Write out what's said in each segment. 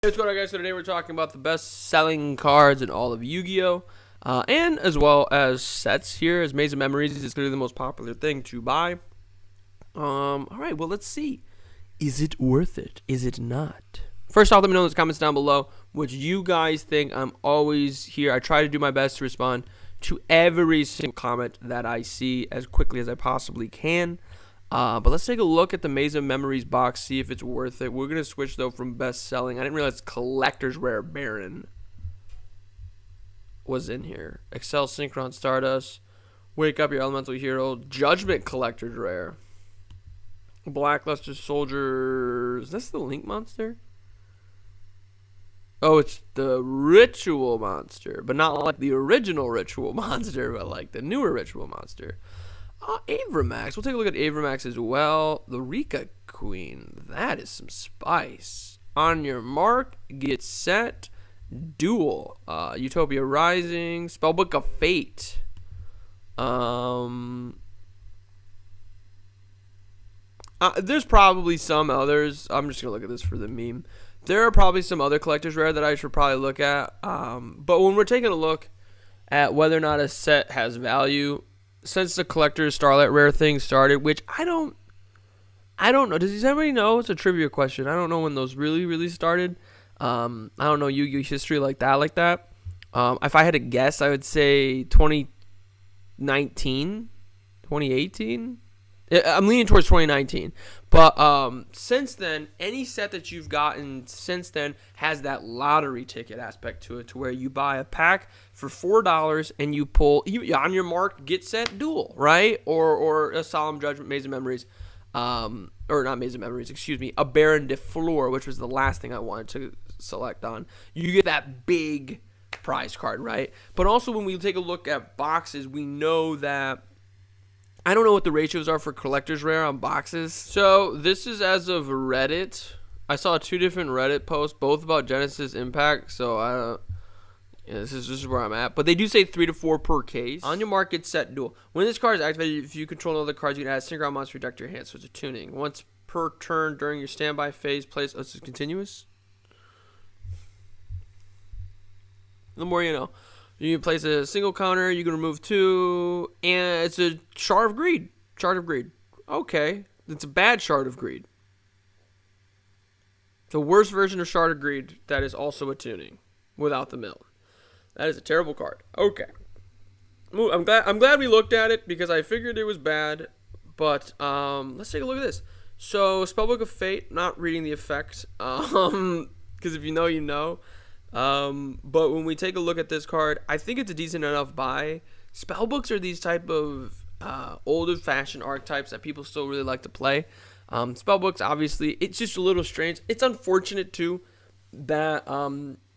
Hey, what's going on, guys? So today we're talking about the best-selling cards in all of Yu-Gi-Oh! And as well as sets here, as Maze of Memories is clearly the most popular thing to buy. Alright, well, let's see. Is it worth it? Is it not? First off, let me know in the comments down below what you guys think. I'm always here. I try to do my best to respond to every single comment that I see as quickly as I possibly can. But let's take a look at the Maze of Memories box, see if it's worth it. We're going to switch, though, from best selling. I didn't realize Collector's Rare Baron was in here. Excel Synchron Stardust. Wake Up Your Elemental Hero. Judgment Collector's Rare. Blackluster Soldier. Is this the Link Monster? Oh, it's the Ritual Monster. But not like the original Ritual Monster, but like the newer Ritual Monster. Avramax. We'll take a look at Avramax as well. The Rika Queen. That is some spice. On your mark, get set, duel. Utopia Rising. Spellbook of Fate. There's probably some others. I'm just going to look at this for the meme. There are probably some other collectors rare that I should probably look at. But when we're taking a look at whether or not a set has value, since the collector's Starlight Rare thing started, which I don't know. Does anybody know? It's a trivia question. I don't know when those really started. I don't know Yu-Gi-Oh history like that. If I had to guess, I would say 2019, 2018. I'm leaning towards 2019. But since then, any set that you've gotten since then has that lottery ticket aspect to it, to where you buy a pack for $4 and you pull, on your mark, get set, duel, right? Or a Solemn Judgment, Maze of Memories. Or not Maze of Memories, excuse me. A Baron de Fleur, which was the last thing I wanted to select on. You get that big prize card, right? But also when we take a look at boxes, we know that I don't know what the ratios are for collector's rare on boxes. So this is as of Reddit. I saw two different Reddit posts, both about Genesis Impact. So this is where I'm at. But they do say 3 to 4 per case. On your mark, get set, duel. When this card is activated, if you control other cards, you can add a Synchron monster deck to your hand. So it's a tuning. Once per turn during your standby phase, place. Oh, this is continuous. The more you know. You can place a single counter, you can remove 2, and it's a Shard of Greed. Shard of Greed. Okay. It's a bad Shard of Greed. The worst version of Shard of Greed that is also a tuning without the mill. That is a terrible card. Okay. I'm glad we looked at it because I figured it was bad, but let's take a look at this. So, Spellbook of Fate, not reading the effect, because if you know, you know. But when we take a look at this card, I think it's a decent enough buy. Spellbooks are these type of old-fashioned archetypes that people still really like to play. Spellbooks, obviously, it's just a little strange. It's unfortunate, too, that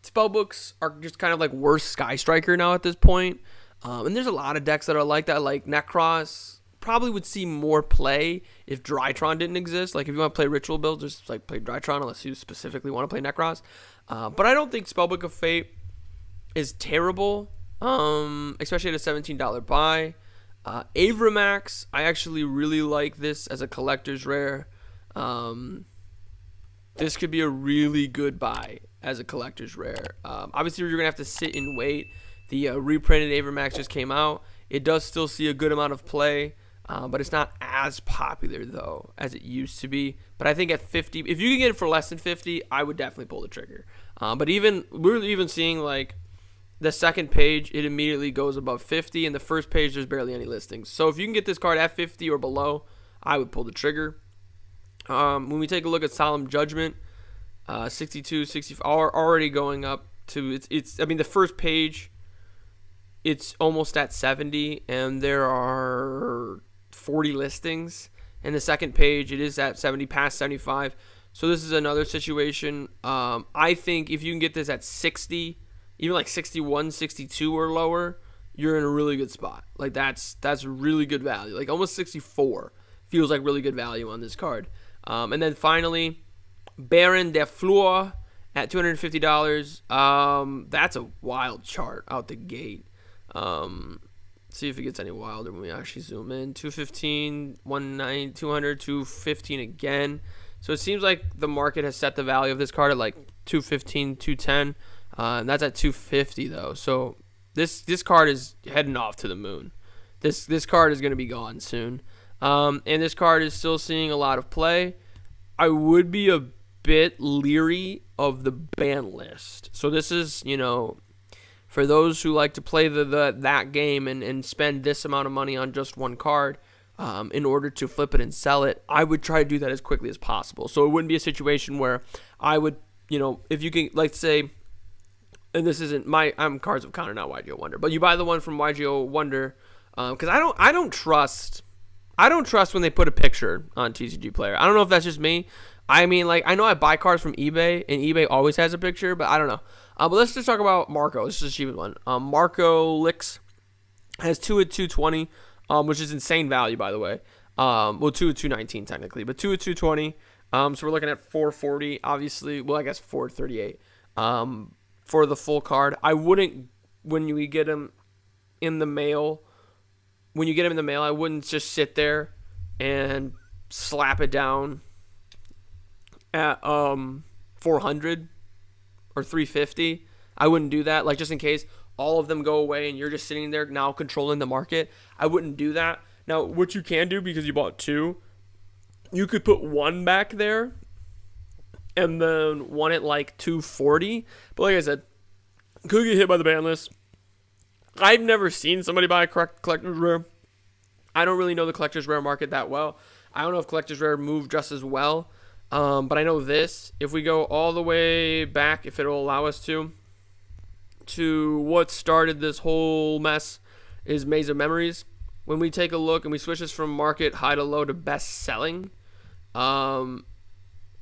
spellbooks are just kind of like worse Sky Striker now at this point. And there's a lot of decks that are like that, like Necros. Probably would see more play if Drytron didn't exist. Like if you want to play ritual builds, just like play Drytron unless you specifically want to play Necros. But I don't think Spellbook of Fate is terrible, especially at a $17 buy. Avramax, I actually really like this as a collector's rare. This could be a really good buy as a collector's rare. Obviously, you're going to have to sit and wait. The reprinted Avramax just came out. It does still see a good amount of play. But it's not as popular, though, as it used to be. But I think at 50, if you can get it for less than 50, I would definitely pull the trigger. But we're even seeing, like, the second page, it immediately goes above 50. And the first page, there's barely any listings. So if you can get this card at 50 or below, I would pull the trigger. When we take a look at Solemn Judgment, 62, 65, already going up to, I mean, the first page, it's almost at 70, and there are 40 listings. And the second page, it is at 70, past 75. So this is another situation. I think if you can get this at 60, even like 61, 62 or lower, you're in a really good spot. Like that's really good value. Like almost 64 feels like really good value on this card. And then finally, Baron de Fleur at $250. That's a wild chart out the gate. See if it gets any wilder when we actually zoom in. 215, 190, 200, 215 again. So it seems like the market has set the value of this card at like 215, 210. And that's at 250 though. So this card is heading off to the moon. This card is going to be gone soon. And this card is still seeing a lot of play. I would be a bit leery of the ban list. So this is, for those who like to play that game and spend this amount of money on just one card in order to flip it and sell it, I would try to do that as quickly as possible. So it wouldn't be a situation where I would, if you can, like, say, and this isn't I'm Cards of Counter, not Yugioh Wonder, but you buy the one from Yugioh Wonder, because I don't trust when they put a picture on TCG Player. I don't know if that's just me. I mean, like, I know I buy cards from eBay, and eBay always has a picture, but I don't know. But let's just talk about Marco. This is the cheapest one. Marco Licks has 2 at 220, which is insane value, by the way. 2 at 219 technically, but 2 at 220. So we're looking at 440, obviously. Well, I guess 438 for the full card. I wouldn't, when you get them in the mail, I wouldn't just sit there and slap it down at 400 or 350. I wouldn't do that, like, just in case all of them go away and you're just sitting there now controlling the market. I wouldn't do that. Now, what you can do, because you bought 2, you could put 1 back there and then 1 at like 240. But like I said, could get hit by the ban list. I've never seen somebody buy a collector's rare. I don't really know the collector's rare market that well. I don't know if collector's rare move just as well. But I know this, if we go all the way back, if it'll allow us to what started this whole mess, is Maze of Memories. When we take a look and we switch this from market high to low to best selling, I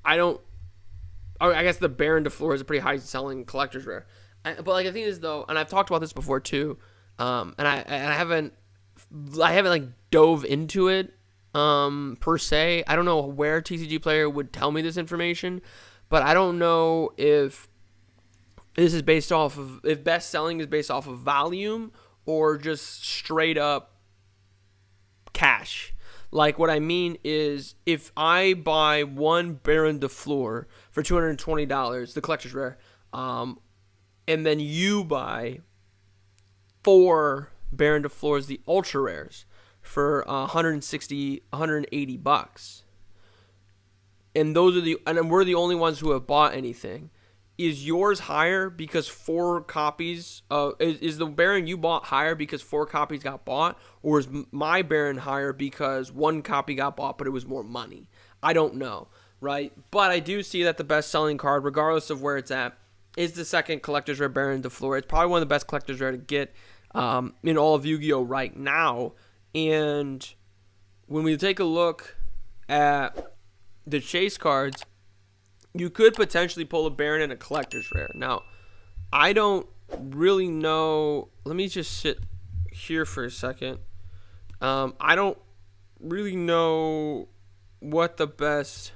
guess the Baron de Fleur is a pretty high selling collector's rare. But like, the thing is though, and I've talked about this before too, and I haven't like dove into it per se. I don't know where TCG Player would tell me this information, but I don't know if this is based off of, if best selling is based off of volume or just straight up cash. Like, what I mean is, if I buy 1 Baron de Fleur for $220, the collector's rare, and then you buy 4 Baron de Fleurs, the ultra rares, for $180, and we're the only ones who have bought anything. Is yours higher because 4 copies? Is the Baron you bought higher because 4 copies got bought, or is my Baron higher because 1 copy got bought but it was more money? I don't know, right? But I do see that the best-selling card, regardless of where it's at, is the second collector's rare Baron de Fleur. It's probably one of the best collector's rare to get in all of Yu-Gi-Oh right now. And when we take a look at the chase cards, you could potentially pull a Baron and a collector's rare. Now, I don't really know. Let me just sit here for a second. I don't really know what the best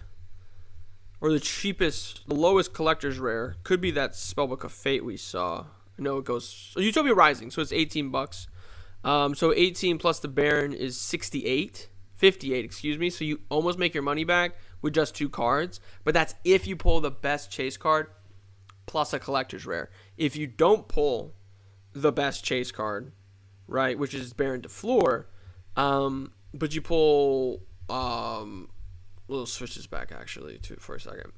or the cheapest, the lowest collector's rare could be. That Spellbook of Fate we saw. I know it goes Utopia Rising, so it's $18. So 18 plus the Baron is 58, excuse me. So you almost make your money back with just 2 cards, but that's if you pull the best chase card plus a collector's rare. If you don't pull the best chase card, right, which is Baron de Fleur, but you pull, we'll switch this back actually for a second.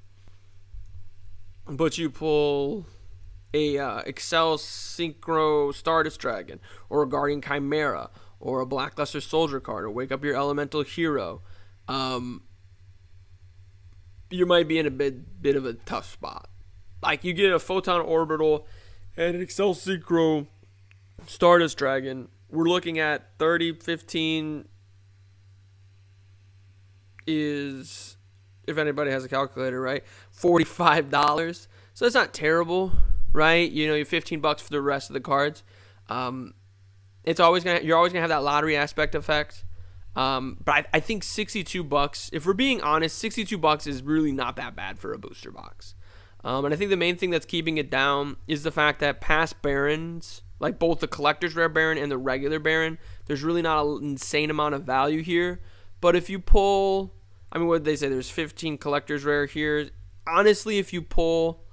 But you pull a Excel Synchro Stardust Dragon, or a Guardian Chimera, or a Blackluster Soldier card, or Wake Up Your Elemental Hero, you might be in a bit of a tough spot. Like, you get a Photon Orbital and an Excel Synchro Stardust Dragon, we're looking at 30, 15 is, if anybody has a calculator, right, $45. So it's not terrible, right? You have $15 for the rest of the cards. You're always gonna have that lottery aspect effect. But I think $62, if we're being honest, $62 is really not that bad for a booster box. And I think the main thing that's keeping it down is the fact that past Barons, like both the collector's rare Baron and the regular Baron, there's really not an insane amount of value here. But if you pull, what did they say? There's 15 collector's rare here. Honestly, if you pull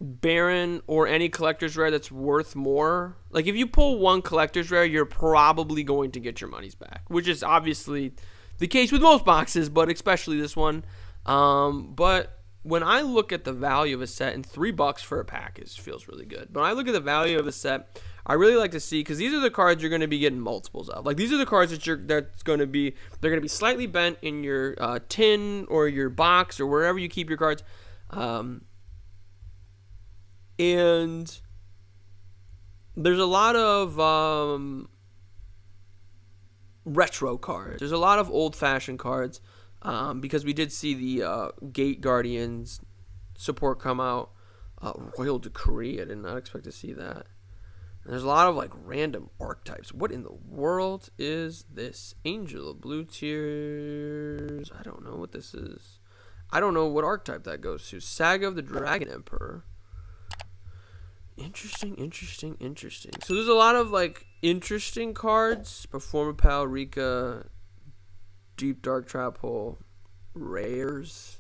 Baron or any collector's rare that's worth more. Like if you pull one collector's rare, you're probably going to get your money's back, which is obviously the case with most boxes, but especially this one. But when I look at the value of a set, and $3 for a pack feels really good. But when I look at the value of a set, I really like to see, because these are the cards you're going to be getting multiples of. Like these are the cards they're going to be slightly bent in your tin or your box or wherever you keep your cards. And there's a lot of retro cards. There's a lot of old-fashioned cards because we did see the Gate Guardians support come out. Royal Decree, I did not expect to see that. And there's a lot of like random archetypes. What in the world is this? Angel of Blue Tears. I don't know what this is. I don't know what archetype that goes to. Saga of the Dragon Emperor. Interesting. So there's a lot of like interesting cards. Performapal, Rika, Deep Dark Trap Hole, rares.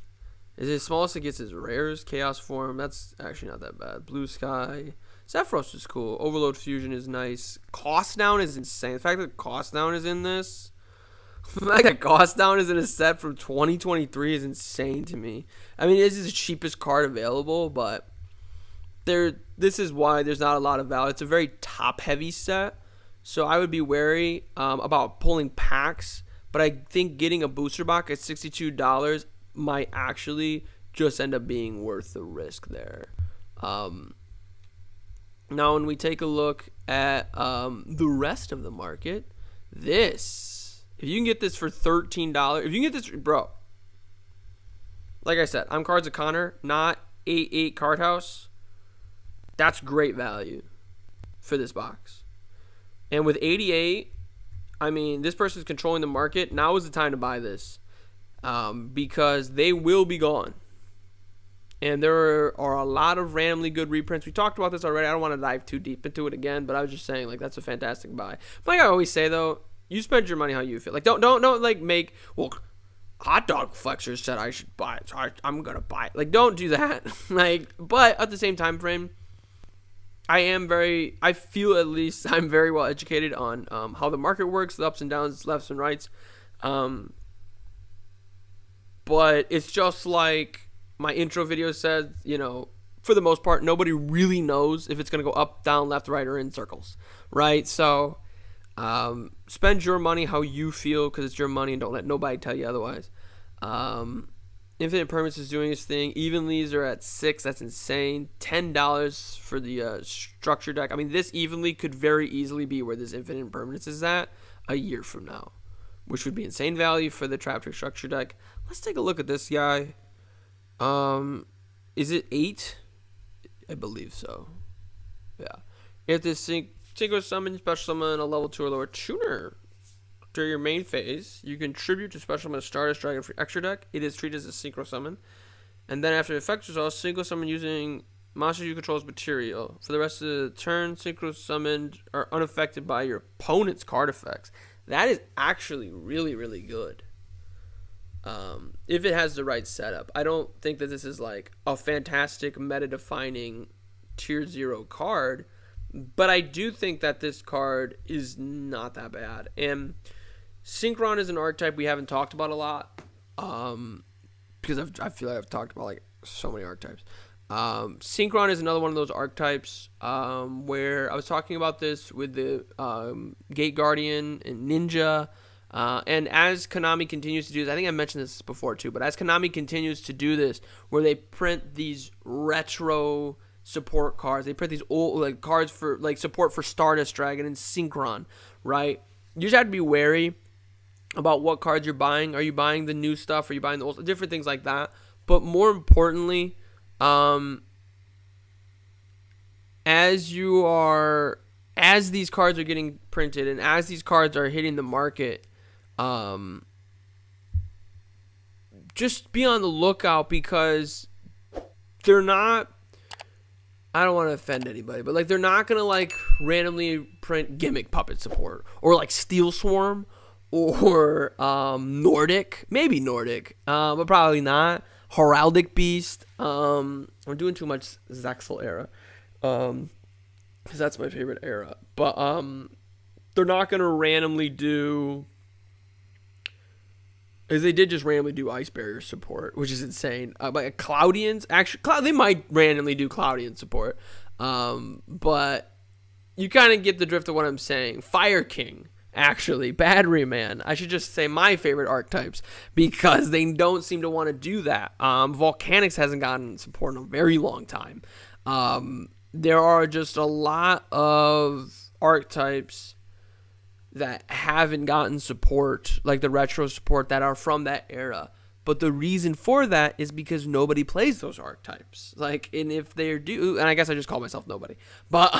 Is it smallest it gets is rares? Chaos Form, that's actually not that bad. Blue Sky. Sephiroth is cool. Overload Fusion is nice. Cost Down is insane. The fact that Cost Down is in this. The fact that Cost Down is in a set from 2023 is insane to me. I mean, this is the cheapest card available, but this is why there's not a lot of value. It's a very top-heavy set, so I would be wary about pulling packs. But I think getting a booster box at $62 might actually just end up being worth the risk there. Now, when we take a look at the rest of the market, if you can get this for $13, if you can get this, bro, like I said, I'm Cards of Connor, not 8 Card House. That's great value for this box. And with 88, I mean, this person's controlling the market. Now is the time to buy this because they will be gone. And there are a lot of randomly good reprints. We talked about this already. I don't want to dive too deep into it again, but I was just saying, like, that's a fantastic buy. But like I always say, though, you spend your money how you feel. Like, don't like make, well, Hot Dog Flexer said I should buy it, so I'm gonna buy it. Like, don't do that. Like, but at the same time frame, I feel at least I'm very well educated on how the market works, the ups and downs, lefts and rights. But it's just like my intro video said, you know, for the most part, nobody really knows if it's going to go up, down, left, right, or in circles, right? So spend your money how you feel because it's your money and don't let nobody tell you otherwise. Infinite Permanence is doing its thing. Evenlies are at $6. That's insane. $10 for the structure deck. I mean, this evenly could very easily be where this Infinite Permanence is at a year from now, which would be insane value for the Trap Trick structure deck. Let's take a look at this guy. Is it 8? I believe so. Yeah. If this Synchro Summon, Special Summon a level 2 or lower tuner during your main phase, you contribute to Special Summon a Stardust Dragon for extra deck. It is treated as a Synchro Summon. And then after the effect results, Synchro Summon using monsters you control as material. For the rest of the turn, Synchro Summoned are unaffected by your opponent's card effects. That is actually really, really good. If it has the right setup. I don't think that this is like a fantastic meta-defining tier 0 card, but I do think that this card is not that bad. And Synchron is an archetype we haven't talked about a lot because I feel like I've talked about like so many archetypes. Synchron is another one of those archetypes where I was talking about this with the Gate Guardian and Ninja. And as Konami continues to do this, I think I mentioned this before too, but as Konami continues to do this, where they print these retro support cards, they print these old like cards for like support for Stardust Dragon and Synchron, right? You just have to be wary about what cards you're buying. Are you buying the new stuff? Are you buying the old, different things like that? But more importantly, as these cards are getting printed and as these cards are hitting the market, just be on the lookout because they're not, I don't want to offend anybody, but like they're not going to like randomly print gimmick puppet support or like Steel Swarm or Nordic, maybe Nordic, but probably not. Heraldic Beast. We're doing too much Zexal era. Because that's my favorite era. But they're not going to randomly do... As they did just randomly do Ice Barrier support, which is insane. But Cloudians, actually, they might randomly do Cloudian support. But you kind of get the drift of what I'm saying. Fire King, actually. Battery Man. I should just say my favorite archetypes because they don't seem to want to do that. Volcanics hasn't gotten support in a very long time. There are just a lot of archetypes that haven't gotten support, like the retro support, that are from that era. But the reason for that is because nobody plays those archetypes. Like, and if they do, and I guess I just call myself nobody, but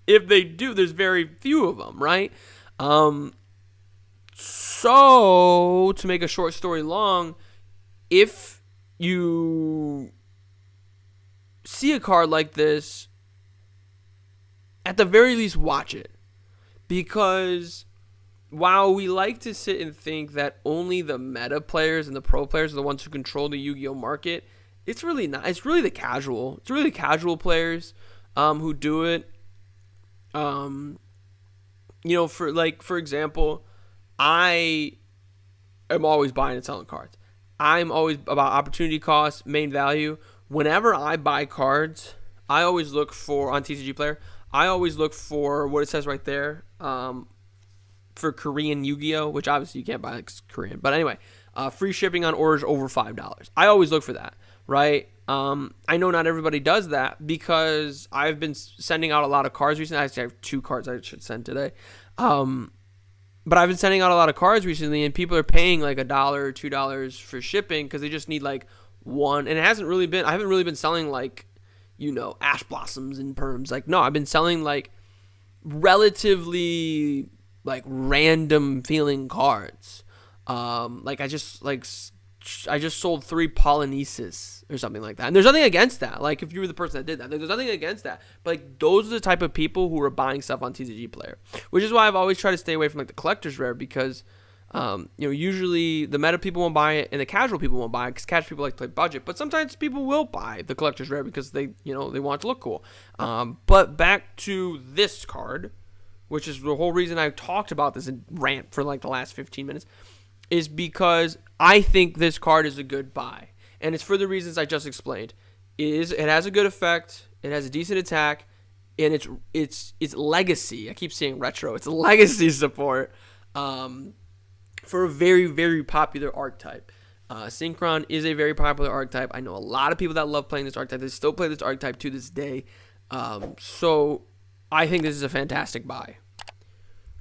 if they do, there's very few of them, right? So to make a short story long, if you see a card like this, at the very least, watch it. Because while we like to sit and think that only the meta players and the pro players are the ones who control the Yu-Gi-Oh market, it's really not. It's really the casual. It's really the casual players who do it. For example, I am always buying and selling cards. I'm always about opportunity cost, main value. Whenever I buy cards, I always look for, on TCG Player, I always look for what it says right there for Korean Yu-Gi-Oh, which obviously you can't buy because it's Korean. But anyway, free shipping on orders over $5. I always look for that, right? I know not everybody does that because I've been sending out a lot of cards recently. I actually have 2 cards I should send today. But I've been sending out a lot of cards recently, and people are paying like $1 or $2 for shipping because they just need like one. And I haven't really been selling like, Ash Blossoms and Perms. Like, no, I've been selling like relatively like random feeling cards. I just sold 3 Polynesis or something like that. And there's nothing against that. Like, if you were the person that did that, there's nothing against that. But like, those are the type of people who are buying stuff on TCG Player, which is why I've always tried to stay away from like the collector's rare because usually the meta people won't buy it and the casual people won't buy it because casual people like to play budget. But sometimes people will buy the collector's rare because they want it to look cool. But back to this card, which is the whole reason I talked about this and rant for like the last 15 minutes, is because I think this card is a good buy. And it's for the reasons I just explained. It has a good effect, it has a decent attack, and it's legacy. I keep saying retro. It's legacy support. For a very, very popular archetype. Synchron is a very popular archetype. I know a lot of people that love playing this archetype. They still play this archetype to this day. So I think this is a fantastic buy.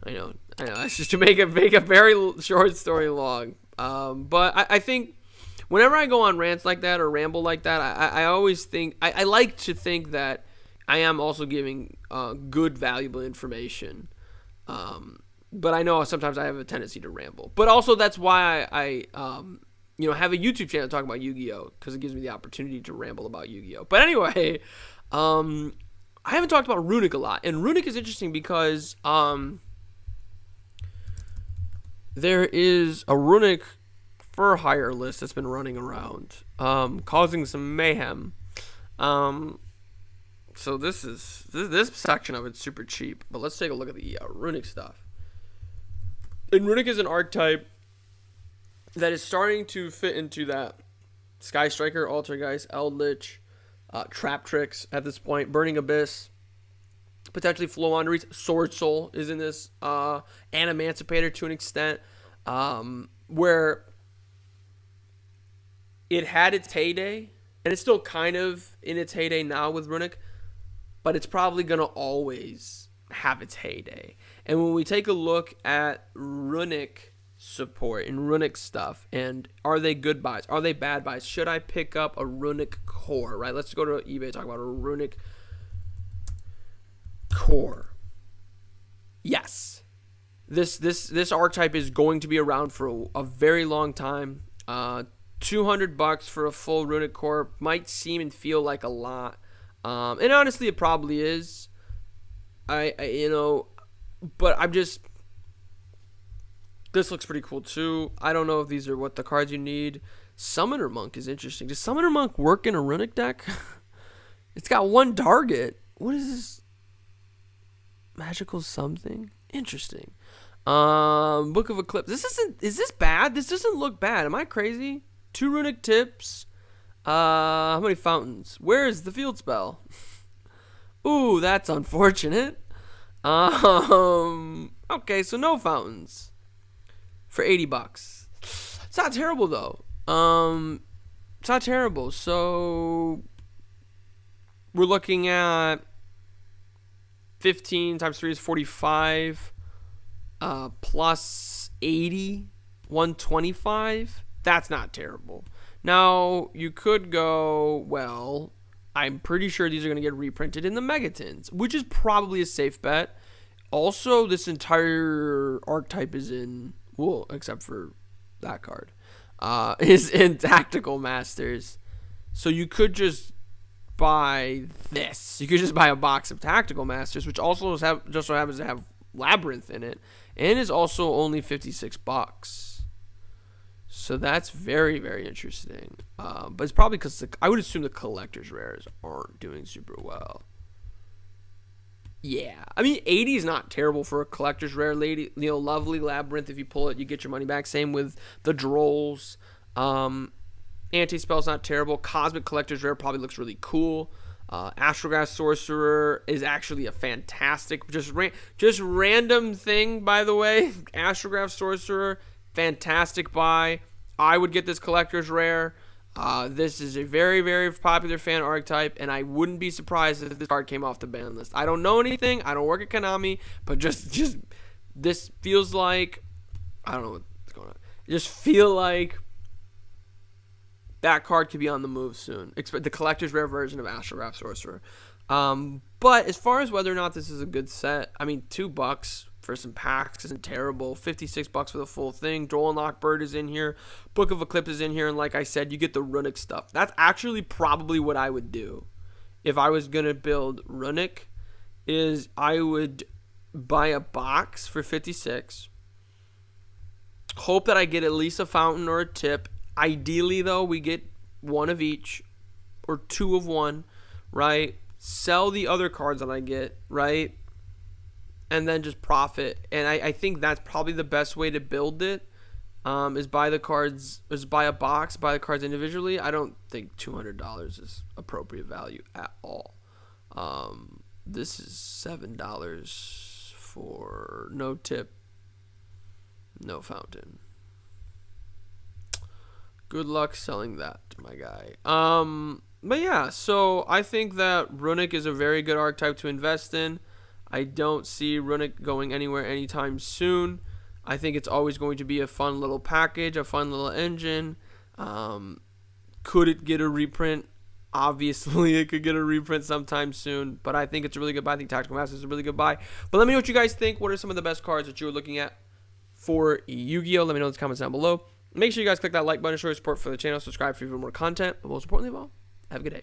I know. It's just to make a very short story long. But I think whenever I go on rants like that or ramble like that, I always think, I like to think that I am also giving good, valuable information. But I know sometimes I have a tendency to ramble. But also that's why I have a YouTube channel talking about Yu-Gi-Oh! Because it gives me the opportunity to ramble about Yu-Gi-Oh! But anyway, I haven't talked about Runic a lot. And Runic is interesting because there is a Runic for hire list that's been running around, causing some mayhem. So this section of it's super cheap. But let's take a look at the Runic stuff. And Runic is an archetype that is starting to fit into that Sky Striker, Altergeist, Eldritch, Trap Tricks at this point, Burning Abyss, potentially Flow on Reach. Sword Soul is in this, and Emancipator to an extent, where it had its heyday, and it's still kind of in its heyday now with Runic, but it's probably going to always have its heyday. And when we take a look at Runic support and Runic stuff, and are they good buys? Are they bad buys? Should I pick up a Runic core, right? Let's go to eBay and talk about a Runic core. Yes. This archetype is going to be around for a very long time. $200 for a full Runic core might seem and feel like a lot. And honestly, it probably is. But I'm just, this looks pretty cool too. I don't know if these are what the cards you need. Summoner Monk is interesting. Does Summoner Monk work in a Runic deck? It's got one target. What is this? Magical something? Interesting. Book of Eclipse. Is this bad? This doesn't look bad. Am I crazy? 2 Runic Tips. How many fountains? Where is the field spell? Ooh, that's unfortunate. Okay, so no fountains. For $80. It's not terrible though. It's not terrible. So we're looking at 15 times 3 is 45. Plus 80, 125. That's not terrible. Now, you could go, well, I'm pretty sure these are going to get reprinted in the Megatons, which is probably a safe bet. Also, this entire archetype is in, well, except for that card, is in Tactical Masters. So you could just buy this. You could just buy a box of Tactical Masters, which also just so happens to have Labyrinth in it, and is also only $56. So that's very, very interesting. But it's probably because I would assume the collector's rares aren't doing super well. Yeah, I mean 80 is not terrible for a collector's rare. Lady, Lovely Labyrinth. If you pull it, you get your money back. Same with the Drolls. Anti-spell's not terrible. Cosmic collector's rare probably looks really cool. Astrograph Sorcerer is actually a fantastic, just random thing, by the way. Astrograph Sorcerer, fantastic buy. I would get this collector's rare. This is a very, very popular fan archetype, and I wouldn't be surprised if this card came off the ban list. I don't know anything. I don't work at Konami, but just this feels like, I don't know what's going on. Just feel like that card could be on the move soon. Expect the collector's rare version of Astrograph Sorcerer. But as far as whether or not this is a good set, I mean, $2 for some packs isn't terrible. $56 for the full thing. Droll and Lockbird is in here. Book of Eclipse is in here. And like I said, you get the Runic stuff. That's actually probably what I would do if I was going to build Runic, is I would buy a box for $56. Hope that I get at least a fountain or a tip. Ideally, though, we get one of each or 2 of one, right? Sell the other cards that I get, right? And then just profit. And I think that's probably the best way to build it, is buy the cards, is buy a box, buy the cards individually. I don't think $200 is appropriate value at all. This is $7 for no tip, no fountain. Good luck selling that, my guy. But yeah, so I think that Runic is a very good archetype to invest in. I don't see Runic going anywhere anytime soon. I think it's always going to be a fun little package, a fun little engine. Could it get a reprint? Obviously, it could get a reprint sometime soon, but I think it's a really good buy. I think Tactical Masters is a really good buy. But let me know what you guys think. What are some of the best cards that you're looking at for Yu-Gi-Oh? Let me know in the comments down below. Make sure you guys click that like button, show your support for the channel, subscribe for even more content, but most importantly of all, have a good day.